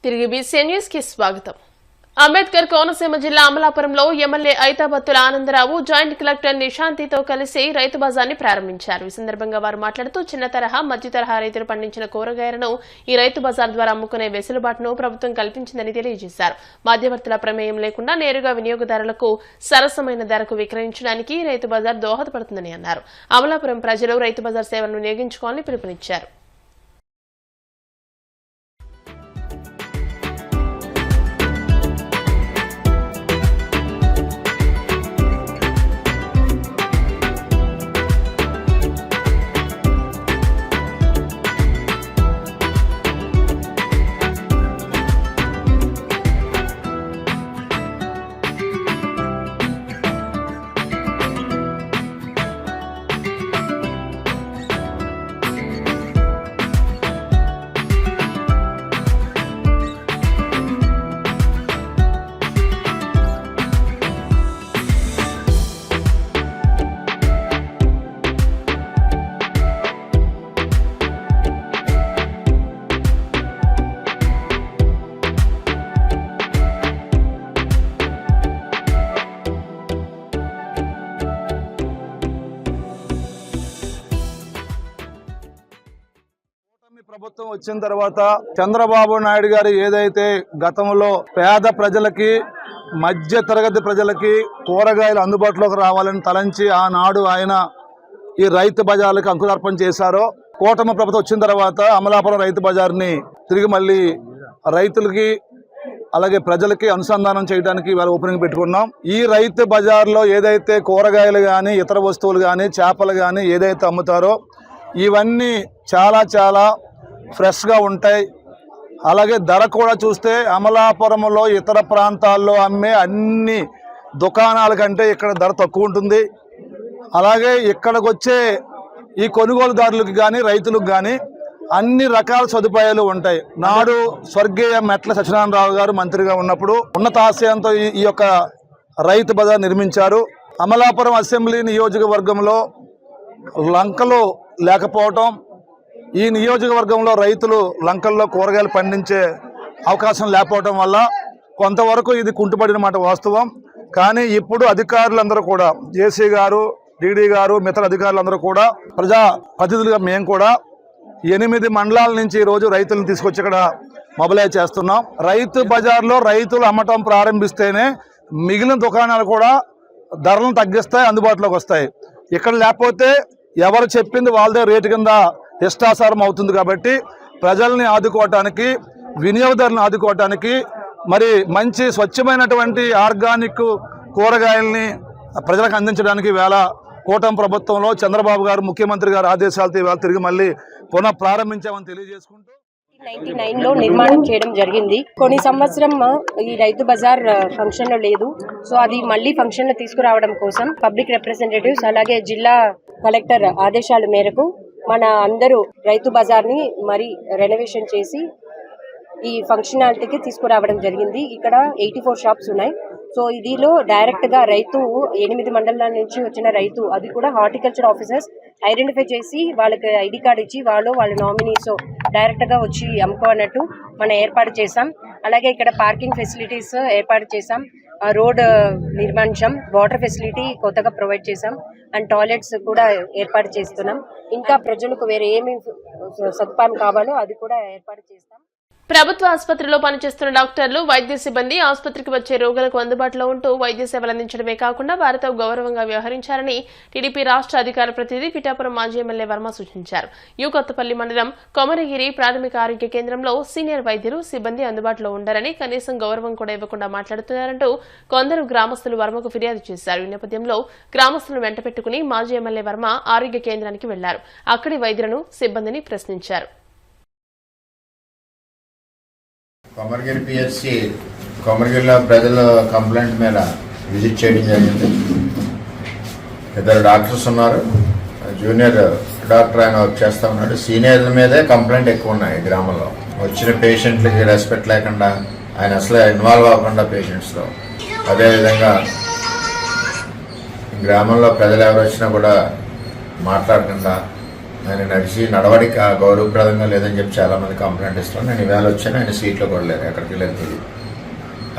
తిరిగి BC news కి స్వాగతం. అంబేద్కర్ కోనసీమ జిల్లా అమలాపురంలో MLA Aithabathula Anandarao joint collector నిశాంతితో కలిసి రైతు బజార్ని ప్రారంభించారు. ఈ సందర్భంగా వారు మాట్లాడుతూ చిన్న తరహా మధ్య తరహా రైతులు పండించిన కూరగాయలను ఈ రైతు బజార్ ద్వారా అమ్ముకునే వెసులుబాటును ప్రభుత్వం కల్పించిందని తెలియజేశారు. మధ్యవర్తుల ప్రమేయం లేకుండా నేరుగా వినియోగదారులకు సరసమైన ధరకు విక్రయించడానికి రైతు బజార్ దోహదపడుతుందని అన్నారు. అమలాపురం ప్రజలు రైతు బజార్ సేవలను వినియోగించుకోవాలని పిలుపునిచ్చారు. ప్రభుత్వం వచ్చిన తర్వాత చంద్రబాబు నాయుడు గారు ఏదైతే గతంలో పేద ప్రజలకి మధ్య తరగతి ప్రజలకి కూరగాయలు అందుబాటులోకి రావాలని తలంచి ఆనాడు ఆయన ఈ రైతు బజార్లకు అంకురార్పణ చేశారో, కూటమి ప్రభుత్వం వచ్చిన తర్వాత అమలాపురం రైతు బజార్ని తిరిగి మళ్ళీ రైతులకి అలాగే ప్రజలకి అనుసంధానం చేయడానికి ఇవాళ ఓపెనింగ్ పెట్టుకున్నాం. ఈ రైతు బజార్లో ఏదైతే కూరగాయలు కానీ ఇతర వస్తువులు కానీ చేపలు కానీ ఏదైతే అమ్ముతారో ఇవన్నీ చాలా ఫ్రెష్గా ఉంటాయి. అలాగే ధర కూడా చూస్తే అమలాపురంలో ఇతర ప్రాంతాల్లో అమ్మే అన్ని దుకాణాల కంటే ఇక్కడ ధర తక్కువ ఉంటుంది. అలాగే ఇక్కడికి వచ్చే ఈ కొనుగోలుదారులకు కానీ రైతులకు కానీ అన్ని రకాల సదుపాయాలు ఉంటాయి. నాడు స్వర్గీయ మెట్ల సత్యనారాయణరావు గారు మంత్రిగా ఉన్నప్పుడు ఉన్నత ఆశయంతో ఈ యొక్క రైతు బజార్ నిర్మించారు. అమలాపురం అసెంబ్లీ నియోజకవర్గంలో లంకలు లేకపోవటం, ఈ నియోజకవర్గంలో రైతులు లంకల్లో కూరగాయలు పండించే అవకాశం లేకపోవటం వల్ల కొంతవరకు ఇది కుంటుపడిన మాట వాస్తవం. కానీ ఇప్పుడు అధికారులందరూ కూడా జేసీ గారు, డీడీ గారు, మిగతా అధికారులందరూ కూడా ప్రజా ప్రతినిధులుగా మేము కూడా 8 మండలాల నుంచి ఈరోజు రైతులను తీసుకొచ్చి ఇక్కడ మొబిలైజ్ చేస్తున్నాం. రైతు బజార్లో రైతులు అమ్మటం ప్రారంభిస్తేనే మిగిలిన దుకాణాలు కూడా ధరలను తగ్గిస్తాయి, అందుబాటులోకి వస్తాయి. ఇక్కడ లేకపోతే ఎవరు చెప్పింది వాళ్ళదే రేటు కింద ఇష్టాసారం అవుతుంది. కాబట్టి ప్రజల్ని ఆదుకోవటానికి, వినియోగదారులను ఆదుకోవటానికి, మరి మంచి స్వచ్ఛమైనటువంటి ఆర్గానిక్ కూరగాయల్ని ప్రజలకు అందించడానికి వేళ కూటమి ప్రభుత్వంలో చంద్రబాబు గారు ముఖ్యమంత్రి గారు ఆదేశాలతో ఇవాళ తిరిగి మళ్ళీ పునః ప్రారంభించామని తెలియజేసుకుంటూ 1999లో నిర్మాణం చేయడం జరిగింది. కొన్ని సంవత్సరం ఈ రైతు బజార్ ఫంక్షన్ లో లేదు. సో అది మళ్ళీ ఫంక్షన్ లో తీసుకురావడం కోసం పబ్లిక్ రిప్రజెంటేటివ్స్ అలాగే జిల్లా కలెక్టర్ ఆదేశాల మేరకు మన అందరూ రైతు బజార్ ని మరి రెనోవేషన్ చేసి ఈ ఫంక్షనాలిటీకి తీసుకురావడం జరిగింది. ఇక్కడ 84 షాప్స్ ఉన్నాయి. సో ఇదిలో డైరెక్ట్ గా రైతు 8 మండలాల నుంచి వచ్చిన రైతు, అది కూడా హార్టికల్చర్ ఆఫీసర్స్ ఐడెంటిఫై చేసి వాళ్ళకి ఐడి కార్డ్ ఇచ్చి వాళ్ళ నామినీస్ డైరెక్ట్ గా వచ్చి అమ్ముకోనట్టు మనం ఏర్పాటు చేశాం. అలాగే ఇక్కడ పార్కింగ్ ఫెసిలిటీస్ ఏర్పాటు చేశాం, రోడ్ నిర్మాణం, వాటర్ ఫెసిలిటీ కొత్తగా ప్రొవైడ్ చేశాం, అండ్ టాయిలెట్స్ కూడా ఏర్పాటు చేస్తున్నాం. ఇంకా ప్రజలకు వేరే ఏమి సదుపాయం కావాలో అది కూడా ఏర్పాటు చేస్తాం. ప్రభుత్వ ఆసుపత్రిలో పనిచేస్తున్న డాక్టర్లు, వైద్య సిబ్బంది ఆసుపత్రికి వచ్చే రోగులకు అందుబాటులో ఉంటూ వైద్య సేవలు అందించడమే కాకుండా వారితో గౌరవంగా వ్యవహరించారని టీడీపీ రాష్ట్ర అధికార ప్రతినిధి పిఠాపురం మాజీ ఎమ్మెల్యే వర్మ సూచించారు. కొత్తపల్లి మండలం కొమరగిరి ప్రాథమిక ఆరోగ్య కేంద్రంలో సీనియర్ వైద్యులు, సిబ్బంది అందుబాటులో ఉండాలని, కనీసం గౌరవం కూడా ఇవ్వకుండా మాట్లాడుతున్నారంటూ కొందరు గ్రామస్తులు వర్మకు ఫిర్యాదు చేశారు. ఈ నేపథ్యంలో గ్రామస్తులను వెంట పెట్టుకుని మాజీ ఎమ్మెల్యే వర్మ ఆరోగ్య కేంద్రానికి వెళ్లారు. అక్కడి వైద్యులను, సిబ్బందిని ప్రశ్నించారు. కొమరగిరి పిహెచ్సి కొమరగిరిలో ప్రజల కంప్లైంట్ మీద విజిట్ చేయడం జరిగింది. 2 డాక్టర్స్ ఉన్నారు, జూనియర్ డాక్టర్ ఆయన వర్క్ చేస్తూ ఉన్నాడు. సీనియర్ల మీదే కంప్లైంట్ ఎక్కువ ఉన్నాయి గ్రామంలో. వచ్చిన పేషెంట్లకి రెస్పెక్ట్ లేకుండా, ఆయన అసలు ఇన్వాల్వ్ అవ్వకుండా పేషెంట్స్లో. అదేవిధంగా గ్రామంలో ప్రజలు ఎవరు వచ్చినా కూడా మాట్లాడకుండా ఆయన నడవడిక గౌరవప్రదంగా లేదని చెప్పి చాలామంది కంప్లైంట్ ఇస్తున్నాను. నేను ఈవేళ వచ్చాను, ఆయన సీట్లో కూడా లేరు, ఎక్కడికి వెళ్ళారు తెలియదు.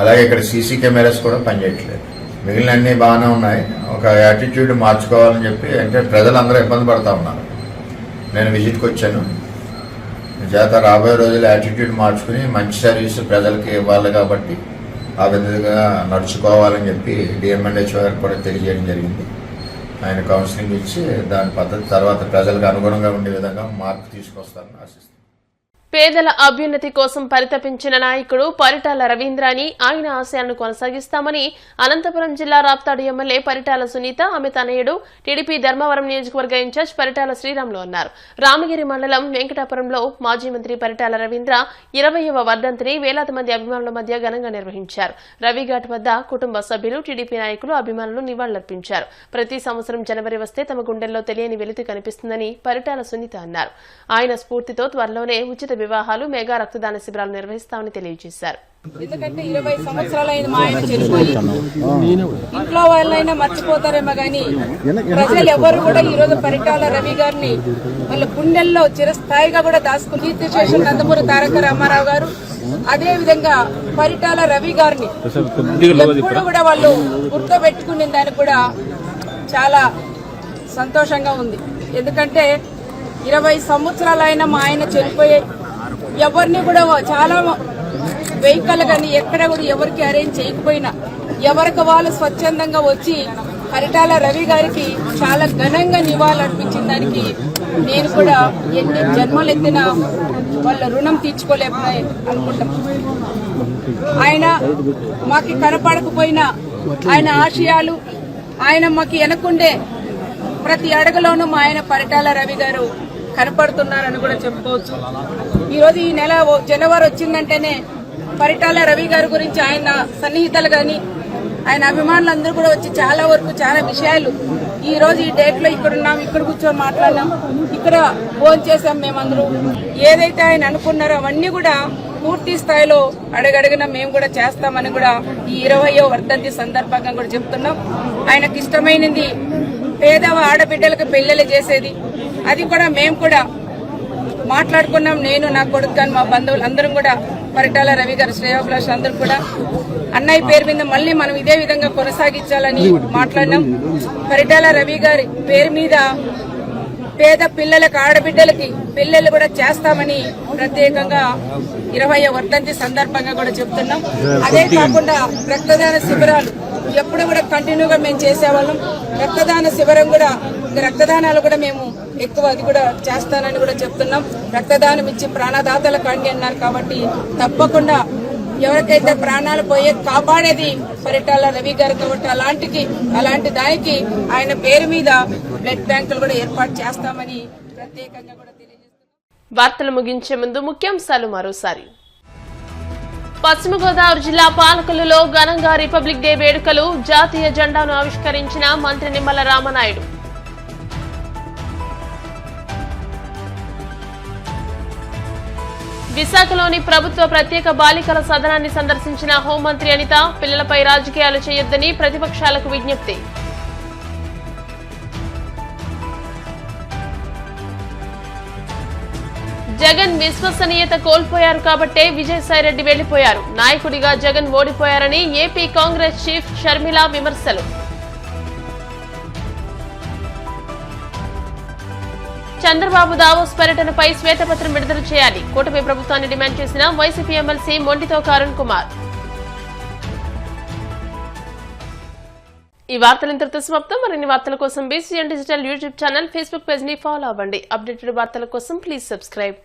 అలాగే ఇక్కడ సీసీ కెమెరాస్ కూడా పనిచేయట్లేదు. మిగిలిన అన్నీ బాగానే ఉన్నాయి. ఒక యాటిట్యూడ్ మార్చుకోవాలని చెప్పి అంటే ప్రజలందరూ ఇబ్బంది పడుతూ ఉన్నారు. నేను విజిట్కి వచ్చాను. చేత రాబోయే రోజుల్లో యాటిట్యూడ్ మార్చుకుని మంచి సర్వీస్ ప్రజలకి ఇవ్వాలి కాబట్టి ఆ విధంగా నడుచుకోవాలని చెప్పి డిఎంఎన్హెచ్ఓ గారికి కూడా తెలియజేయడం జరిగింది. ఆయన కౌన్సిలింగ్ ఇచ్చి దాని పద్ధతి తర్వాత ప్రజలకు అనుగుణంగా ఉండే విధంగా మార్పు తీసుకొస్తారని ఆశిస్తున్నాను. పేదల అభ్యున్నతి కోసం పరితపించిన నాయకుడు పరిటాల రవీంద్ర అని, ఆయన ఆశయాలను కొనసాగిస్తామని అనంతపురం జిల్లా రాప్తాడు ఎమ్మెల్యే పరిటాల సునీత, ఆమె తనయుడు టీడీపీ ధర్మవరం నియోజకవర్గ ఇన్ఛార్జ్ పరిటాల శ్రీరాములు అన్నారు. రామగిరి మండలం వెంకటాపురంలో మాజీ మంత్రి పరిటాల రవీంద్ర 20వ వర్ధంతిని వేలాది మంది అభిమానుల మధ్య ఘనంగా నిర్వహించారు. రవిఘాట్ వద్ద కుటుంబ సభ్యులు, టీడీపీ నాయకులు, అభిమానులు నివాళులర్పించారు. ప్రతి సంవత్సరం జనవరి వస్తే తమ గుండెల్లో తెలియని వెలుగు కనిపిస్తుందని పరిటాల సునీత అన్నారు. ఆయన స్ఫూర్తితో త్వరలోనే ఉచిత వివాహాలు, మెగా రక్తదాన శిబిరాలు నిర్వహిస్తామని తెలియజేశారు. ఎందుకంటే 20 సంవత్సరాలైన మా ఆయన చనిపోయి ఇంట్లో వాళ్ళైనా మర్చిపోతారేమో గానీ ప్రజలు ఎవరు కూడా ఈ రోజు పరిటాల రవి గారిని వాళ్ళ గుండెల్లో చిరస్థాయిగా కూడా దాచుకుని కీర్తిశేషులు నందమూరి తారక రామారావు గారు, అదే విధంగా పరిటాల రవి గారిని ఎప్పుడు కూడా వాళ్ళు గుర్తుపెట్టుకునే దానికి కూడా చాలా సంతోషంగా ఉంది. ఎందుకంటే 20 సంవత్సరాలైన మా ఆయన చనిపోయే ఎవరిని కూడా చాలా వెహికల్ కానీ ఎక్కడ కూడా ఎవరికి అరేంజ్ చేయకపోయినా ఎవరికి వాళ్ళు స్వచ్ఛందంగా వచ్చి పరిటాల రవి గారికి చాలా ఘనంగా నివాళులర్పించిన దానికి నేను కూడా ఎన్ని జన్మలు ఎత్తినా వాళ్ళ రుణం తీర్చుకోలేకపోయి అనుకుంటాం. ఆయన మాకు కనపడకపోయినా ఆయన ఆశయాలు, ఆయన మాకు వెనకుండే ప్రతి అడుగులోనూ మా ఆయన పరిటాల రవి గారు కనపడుతున్నారని కూడా చెప్పుకోవచ్చు. ఈరోజు ఈ నెల జనవరి వచ్చిందంటేనే పరిటాల రవి గారి గురించి ఆయన సన్నిహితులు గాని ఆయన అభిమానులందరూ కూడా వచ్చి చాలా వరకు చాలా విషయాలు ఈ రోజు ఈ డేట్ లో ఇక్కడున్నాం, ఇక్కడ కూర్చొని మాట్లాడినాం, ఇక్కడ ఫోన్ చేసాం. మేమందరూ ఏదైతే ఆయన అనుకున్నారో అవన్నీ కూడా పూర్తి స్థాయిలో అడగడగిన మేము కూడా చేస్తామని కూడా ఈ 20వ వర్ధంతి సందర్భంగా కూడా చెప్తున్నాం. ఆయనకు ఇష్టమైనది పేదవ ఆడబిడ్డలకు పెళ్లిళ్ళు చేసేది, అది కూడా మేము కూడా మాట్లాడుకున్నాం. నేను, నా కొడుకు కానీ మా బంధువులు అందరం కూడా పరిటాల రవి గారు శ్రేయోభిలాషులు అందరూ కూడా అన్నయ్య పేరు మీద మళ్ళీ మనం ఇదే విధంగా కొనసాగించాలని మాట్లాడినాం. పరిటాల రవి గారి పేరు మీద పేద పిల్లలకు, ఆడబిడ్డలకి పెళ్లిళ్ళు కూడా చేస్తామని ప్రత్యేకంగా 20వ వర్ధంతి సందర్భంగా కూడా చెప్తున్నాం. అదే కాకుండా రక్తదాన శిబిరాలు ఎప్పుడు కూడా కంటిన్యూగా మేము చేసేవాళ్ళం. రక్తదాన శిబిరం కూడా రక్తదానాలు కూడా మేము ఎక్కువ అది కూడా చేస్తానని కూడా చెప్తున్నాం. రక్తదానం ఇచ్చి ప్రాణదాతల కండి అన్నారు కాబట్టి తప్పకుండా ఎవరికైతే ప్రాణాలు పోయే కాపాడేది పరిటాల రవి గారు కాబట్టి అలాంటి దానికి ఆయన పేరు మీద బ్లడ్ బ్యాంకులు కూడా ఏర్పాటు చేస్తామని ప్రత్యేకంగా కూడా తెలియజేస్తున్నాం. వార్తలు ముగించే ముందు ముఖ్యాంశాలు మరోసారి. పశ్చిమ గోదావరి జిల్లా పాలకొల్లులో ఘనంగా రిపబ్లిక్ డే వేడుకలు, జాతీయ జెండాను ఆవిష్కరించిన మంత్రి నిమ్మల రామనాయుడు. విశాఖలోని ప్రభుత్వ ప్రత్యేక బాలికల సదనాన్ని సందర్శించిన హోంమంత్రి అనిత, పిల్లలపై రాజకీయాలు చేయొద్దని ప్రతిపక్షాలకు విజ్ఞప్తి. జగన్ విశ్వసనీయత కోల్పోయారు కాబట్టే విజయసాయిరెడ్డి వెళ్లిపోయారు, నాయకుడిగా జగన్ ఓడిపోయారని ఏపీ కాంగ్రెస్ చీఫ్ షర్మిల విమర్శలు. చంద్రబాబు దావోస్ పర్యటనపై శ్వేతపత్రం విడుదల చేయాలి, కూటమి ప్రభుత్వాన్ని డిమాండ్ చేసిన వైసీపీ ఎమ్మెల్సీ మొండితోక అరుణ్ కుమార్. ఈ వార్తలు ఇంతటితో సమాప్తం. మరిన్ని వార్తల కోసం BCN digital YouTube channel, Facebook page ని ఫాలో అవ్వండి. అప్డేటెడ్ వార్తల కోసం ప్లీజ్ సబ్స్క్రైబ్.